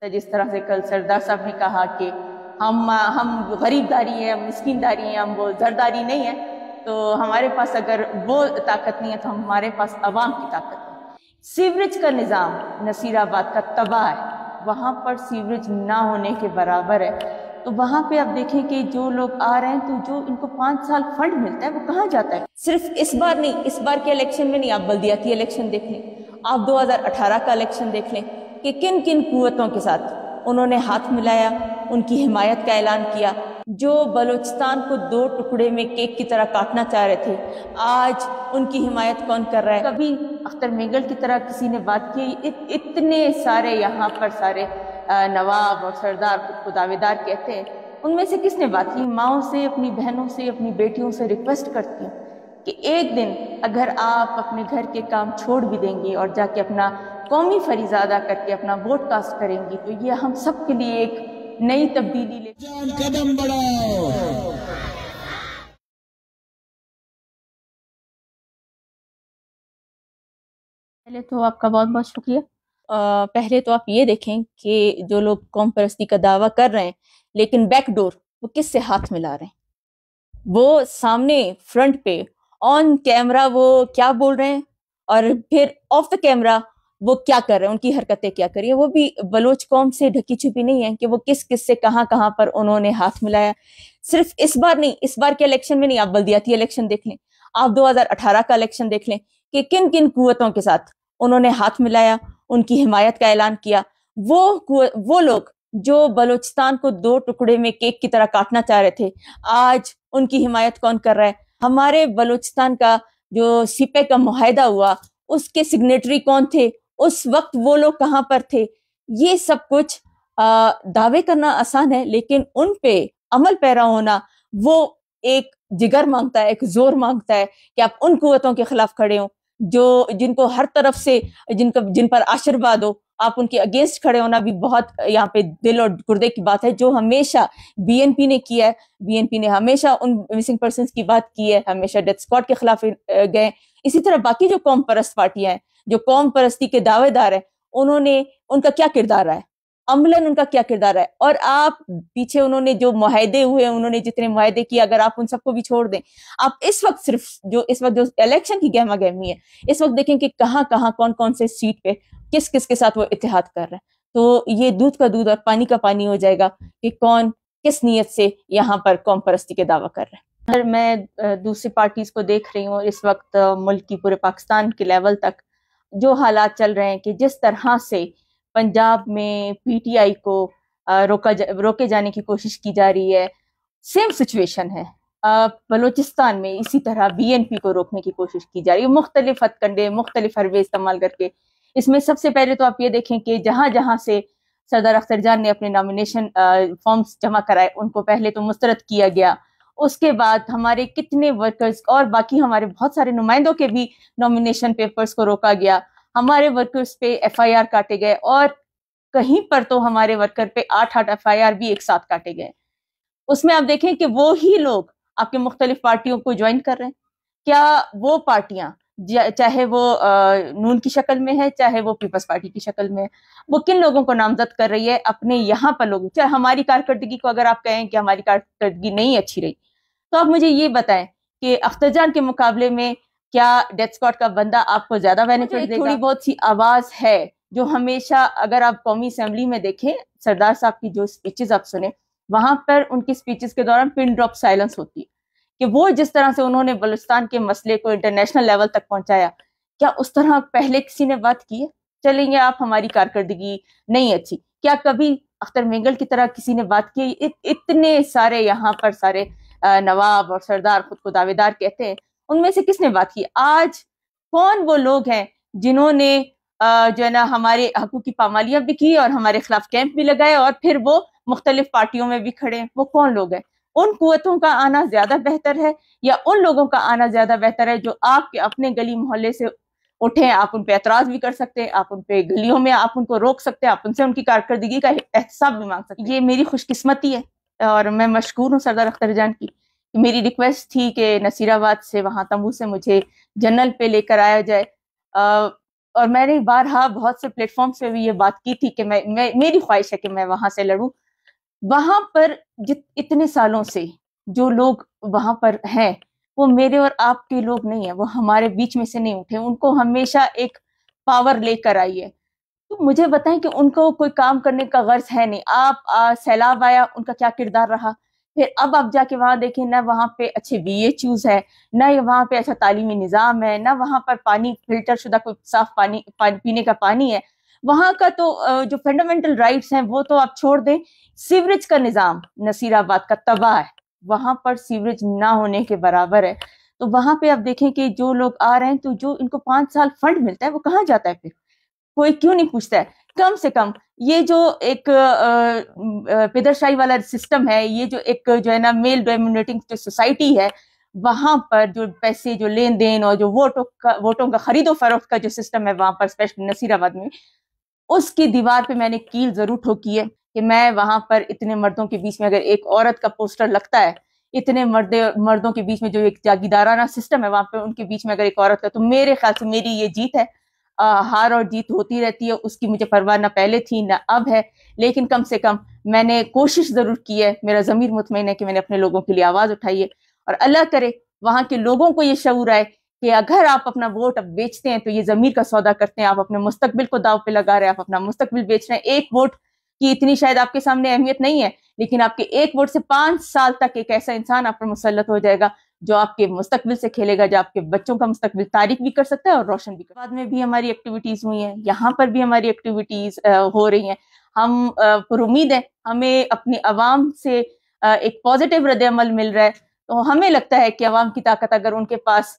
جس طرح سے کل سردار صاحب نے کہا کہ ہم غریب داری ہیں، ہم مسکین داری ہیں، ہم وہ زرداری نہیں ہیں، تو ہمارے پاس اگر وہ طاقت نہیں ہے تو ہمارے پاس عوام کی طاقت ہے۔ سیوریج کا نظام نصیر آباد کا تباہ ہے، وہاں پر سیوریج نہ ہونے کے برابر ہے، تو وہاں پہ آپ دیکھیں کہ جو لوگ آ رہے ہیں تو جو ان کو 5 سال فنڈ ملتا ہے وہ کہاں جاتا ہے؟ صرف اس بار نہیں، اس بار کے الیکشن میں نہیں، آپ بلدیاتی الیکشن دیکھ لیں، آپ 2018 کا الیکشن دیکھ لیں کہ کن کن قوتوں کے ساتھ انہوں نے ہاتھ ملایا، ان کی حمایت کا اعلان کیا۔ جو بلوچستان کو 2 ٹکڑے میں کیک کی طرح کاٹنا چاہ رہے تھے، آج ان کی حمایت کون کر رہا ہے؟ کبھی اختر مینگل کی طرح کسی نے بات کی؟ اتنے سارے یہاں پر سارے نواب اور سردار خود کو دعوے دار کہتے ہیں، ان میں سے کس نے بات کی؟ ماؤں سے، اپنی بہنوں سے، اپنی بیٹیوں سے ریکویسٹ کرتی ہوں کہ ایک دن اگر آپ اپنے گھر کے کام چھوڑ بھی دیں گی اور جا کے اپنا قومی فریضہ ادا کر کے اپنا ووٹ کاسٹ کریں گی تو یہ ہم سب کے لیے ایک نئی تبدیلی لے قدم بڑھاؤ۔ پہلے تو آپ کا بہت بہت شکریہ۔ پہلے تو آپ یہ دیکھیں کہ جو لوگ قوم پرستی کا دعویٰ کر رہے ہیں لیکن بیک ڈور وہ کس سے ہاتھ ملا رہے ہیں؟ وہ سامنے فرنٹ پہ آن کیمرہ وہ کیا بول رہے ہیں اور پھر آف دا کیمرہ وہ کیا کر رہے ہیں، ان کی حرکتیں کیا کر رہی ہیں، وہ بھی بلوچ قوم سے ڈھکی چھپی نہیں ہے کہ وہ کس کس سے کہاں کہاں پر انہوں نے ہاتھ ملایا۔ صرف اس بار نہیں، اس بار کے الیکشن میں نہیں، آپ بلدیاتی الیکشن دیکھ لیں، آپ 2018 کا الیکشن دیکھ لیں کہ کن کن قوتوں کے ساتھ انہوں نے ہاتھ ملایا، ان کی حمایت کا اعلان کیا۔ وہ لوگ جو بلوچستان کو 2 ٹکڑے میں کیک کی طرح کاٹنا چاہ رہے تھے، آج ان کی حمایت کون کر رہا ہے؟ ہمارے بلوچستان کا جو سپے کا معاہدہ ہوا اس کے سگنیٹری کون تھے؟ اس وقت وہ لوگ کہاں پر تھے؟ یہ سب کچھ دعوے کرنا آسان ہے لیکن ان پہ عمل پیرا ہونا وہ ایک جگر مانگتا ہے، ایک زور مانگتا ہے کہ آپ ان قوتوں کے خلاف کھڑے ہوں جن کو ہر طرف سے جن پر آشرواد ہو، آپ ان کے اگینسٹ کھڑے ہونا بھی بہت یہاں پہ دل اور گردے کی بات ہے، جو ہمیشہ بی این پی نے کیا ہے۔ بی این پی نے ہمیشہ ان مسنگ پرسنز کی بات کی ہے، ہمیشہ ڈیتھ اسکواڈ کے خلاف گئے۔ اسی طرح باقی جو قوم پرست پارٹیاں ہیں، جو قوم پرستی کے دعوے دار ہیں، ان کا کیا کردار رہا ہے، عملاً ان کا کیا کردار ہے؟ اور آپ پیچھے انہوں نے جو معاہدے ہوئے، انہوں نے جتنے معاہدے کیے، اگر آپ ان سب کو بھی چھوڑ دیں، آپ اس وقت جو الیکشن کی گہما گہمی ہے، اس وقت دیکھیں کہ کہاں کہاں کون کون سے سیٹ پہ کس کس کے ساتھ وہ اتحاد کر رہے ہیں، تو یہ دودھ کا دودھ اور پانی کا پانی ہو جائے گا کہ کون کس نیت سے یہاں پر قوم پرستی کے دعویٰ کر رہے ہیں۔ اگر میں دوسری پارٹیز کو دیکھ رہی ہوں اس وقت ملک کی پورے پاکستان کے لیول تک جو حالات چل رہے ہیں کہ جس طرح سے پنجاب میں پی ٹی آئی کو روکے جانے کی کوشش کی جا رہی ہے، سیم سچویشن ہے بلوچستان میں، اسی طرح بی این پی کو روکنے کی کوشش کی جا رہی ہے، مختلف ہتھ کنڈے، مختلف حربے استعمال کر کے۔ اس میں سب سے پہلے تو آپ یہ دیکھیں کہ جہاں جہاں سے سردار اختر جان نے اپنے نامینیشن فارمز جمع کرائے ان کو پہلے تو مسترد کیا گیا، اس کے بعد ہمارے کتنے ورکرز اور باقی ہمارے بہت سارے نمائندوں کے بھی نامینیشن پیپرز کو روکا گیا، ہمارے ورکرز پہ ایف آئی آر کاٹے گئے، اور کہیں پر تو ہمارے ورکر پہ 8 ایف آئی آر بھی ایک ساتھ کاٹے گئے۔ اس میں آپ دیکھیں کہ وہی لوگ آپ کے مختلف پارٹیوں کو جوائن کر رہے ہیں۔ کیا وہ پارٹیاں چاہے وہ نون کی شکل میں ہے، چاہے وہ پیپلز پارٹی کی شکل میں ہے، وہ کن لوگوں کو نامزد کر رہی ہے؟ اپنے یہاں پر لوگ، چاہے ہماری کارکردگی کو اگر آپ کہیں کہ ہماری کارکردگی نہیں اچھی رہی تو آپ مجھے یہ بتائیں کہ اختر جان کے مقابلے میں کیا ڈیتھ اسکواڈ کا بندہ آپ کو زیادہ بینیفٹ دے گا؟ تھوڑی بہت سی آواز ہے جو ہمیشہ، اگر آپ قومی اسمبلی میں دیکھیں سردار صاحب کی جو اسپیچز آپ سنیں، وہاں پر ان کی اسپیچز کے دوران پن ڈراپ سائلنس ہوتی ہے کہ وہ جس طرح سے انہوں نے بلوچستان کے مسئلے کو انٹرنیشنل لیول تک پہنچایا، کیا اس طرح پہلے کسی نے بات کی ہے؟ چلیں گے آپ ہماری کارکردگی نہیں اچھی، کیا کبھی اختر مینگل کی طرح کسی نے بات کی؟ اتنے سارے یہاں پر سارے نواب اور سردار خود کو دعوے دار کہتے ہیں، ان میں سے کس نے بات کی؟ آج کون وہ لوگ ہیں جنہوں نے جو ہے نا ہمارے حقوق کی پامالیاں بھی کی اور ہمارے خلاف کیمپ بھی لگائے اور پھر وہ مختلف پارٹیوں میں بھی کھڑے ہیں؟ وہ کون لوگ ہیں؟ ان قوتوں کا آنا زیادہ بہتر ہے یا ان لوگوں کا آنا زیادہ بہتر ہے جو آپ کے اپنے گلی محلے سے اٹھیں؟ آپ ان پہ اعتراض بھی کر سکتے ہیں، آپ ان پہ گلیوں میں آپ ان کو روک سکتے ہیں، آپ ان سے ان کی کارکردگی کا احتساب بھی مانگ سکتے ہیں۔ یہ میری خوش قسمتی ہے اور میں مشکور ہوں سردار اختر جان کی۔ میری ریکویسٹ تھی کہ نصیر آباد سے، وہاں تمبو سے مجھے جنرل پہ لے کر آیا جائے، اور میں نے بارہا بہت سے پلیٹ فارمز پہ بھی یہ بات کی تھی کہ میری خواہش ہے کہ میں وہاں سے لڑوں. وہاں پر اتنے سالوں سے جو لوگ وہاں پر ہیں وہ میرے اور آپ کے لوگ نہیں ہیں, وہ ہمارے بیچ میں سے نہیں اٹھے. ان کو ہمیشہ ایک پاور لے کر آئی ہے. تو مجھے بتائیں کہ ان کو کوئی کام کرنے کا غرض ہے نہیں. آپ سیلاب آیا, ان کا کیا کردار رہا, پھر اب آپ جا کے وہاں دیکھیں نہ وہاں پہ اچھے BHUs ہے, نہ وہاں پہ اچھا تعلیمی نظام ہے, نہ وہاں پر پانی فلٹر شدہ کوئی صاف پانی پینے کا پانی ہے. وہاں کا تو جو فنڈامنٹل رائٹس ہیں وہ تو آپ چھوڑ دیں. سیوریج کا نظام نصیر آباد کا تباہ ہے, وہاں پر سیوریج نہ ہونے کے برابر ہے. تو وہاں پہ آپ دیکھیں کہ جو لوگ آ رہے ہیں تو جو ان کو 5 سال فنڈ ملتا ہے وہ کہاں جاتا ہے, پھر کوئی کیوں نہیں پوچھتا ہے. کم سے کم یہ جو ایک پدرشاہی والا سسٹم ہے, یہ جو ایک جو ہے نا میل ڈومینیٹنگ جو سوسائٹی ہے, وہاں پر جو پیسے جو لین دین اور جو ووٹوں کا خرید و فروخت کا جو سسٹم ہے وہاں پر اسپیشلی نصیر آباد میں, اس کی دیوار پہ میں نے کیل ضرور ٹھوکی ہے کہ میں وہاں پر اتنے مردوں کے بیچ میں اگر ایک عورت کا پوسٹر لگتا ہے, اتنے مردوں کے بیچ میں جو ایک جاگیدارانہ سسٹم ہے وہاں پہ ان کے بیچ میں اگر ایک عورت کا, تو میرے خیال سے میری یہ جیت ہے. ہار اور جیت ہوتی رہتی ہے, اس کی مجھے پرواہ نہ پہلے تھی نہ اب ہے, لیکن کم سے کم میں نے کوشش ضرور کی ہے. میرا ضمیر مطمئن ہے کہ میں نے اپنے لوگوں کے لیے آواز اٹھائی ہے, اور اللہ کرے وہاں کے لوگوں کو یہ شعور آئے کہ اگر آپ اپنا ووٹ اب بیچتے ہیں تو یہ ضمیر کا سودا کرتے ہیں, آپ اپنے مستقبل کو داؤ پہ لگا رہے ہیں, آپ اپنا مستقبل بیچ رہے ہیں. ایک ووٹ کی اتنی شاید آپ کے سامنے اہمیت نہیں ہے, لیکن آپ کے ایک ووٹ سے 5 سال تک ایک ایسا انسان آپ پر مسلط ہو جائے گا جو آپ کے مستقبل سے کھیلے گا, جو آپ کے بچوں کا مستقبل تاریک بھی کر سکتا ہے اور روشن بھی. بعد میں بھی ہماری ایکٹیویٹیز ہوئی ہیں, یہاں پر بھی ہماری ایکٹیویٹیز ہو رہی ہیں. ہم پر امید ہیں, ہمیں اپنی عوام سے ایک پازیٹیو رد عمل مل رہا ہے. تو ہمیں لگتا ہے کہ عوام کی طاقت, اگر ان کے پاس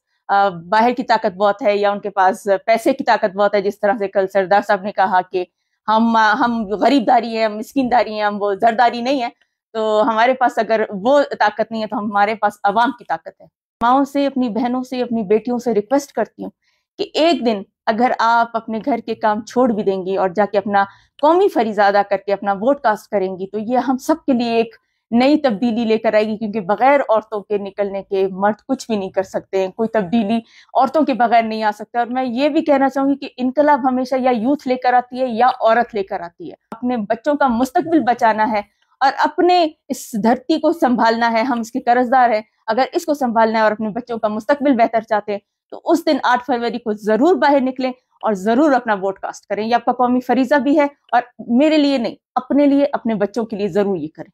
باہر کی طاقت بہت ہے یا ان کے پاس پیسے کی طاقت بہت ہے, جس طرح سے کل سردار صاحب نے کہا کہ ہم غریب داری ہیں, ہم مسکین داری ہیں, ہم وہ زرداری نہیں ہیں, تو ہمارے پاس اگر وہ طاقت نہیں ہے تو ہمارے پاس عوام کی طاقت ہے. ماؤں سے, اپنی بہنوں سے, اپنی بیٹیوں سے ریکویسٹ کرتی ہوں کہ ایک دن اگر آپ اپنے گھر کے کام چھوڑ بھی دیں گی اور جا کے اپنا قومی فریضہ ادا کر کے اپنا ووٹ کاسٹ کریں گی, تو یہ ہم سب کے لیے ایک نئی تبدیلی لے کر آئے گی, کیونکہ بغیر عورتوں کے نکلنے کے مرد کچھ بھی نہیں کر سکتے ہیں. کوئی تبدیلی عورتوں کے بغیر نہیں آ سکتا. اور میں یہ بھی کہنا چاہوں گی کہ انقلاب ہمیشہ یا یوتھ لے کر آتی ہے یا عورت لے کر آتی ہے. اپنے بچوں کا مستقبل بچانا ہے اور اپنے اس دھرتی کو سنبھالنا ہے, ہم اس کے قرضدار ہیں. اگر اس کو سنبھالنا ہے اور اپنے بچوں کا مستقبل بہتر چاہتے ہیں تو اس دن 8 فروری کو ضرور باہر نکلیں اور ضرور اپنا ووٹ کاسٹ کریں. یہ آپ کا قومی فریضہ بھی ہے, اور میرے لیے نہیں, اپنے لیے, اپنے بچوں کے لیے ضرور یہ کریں.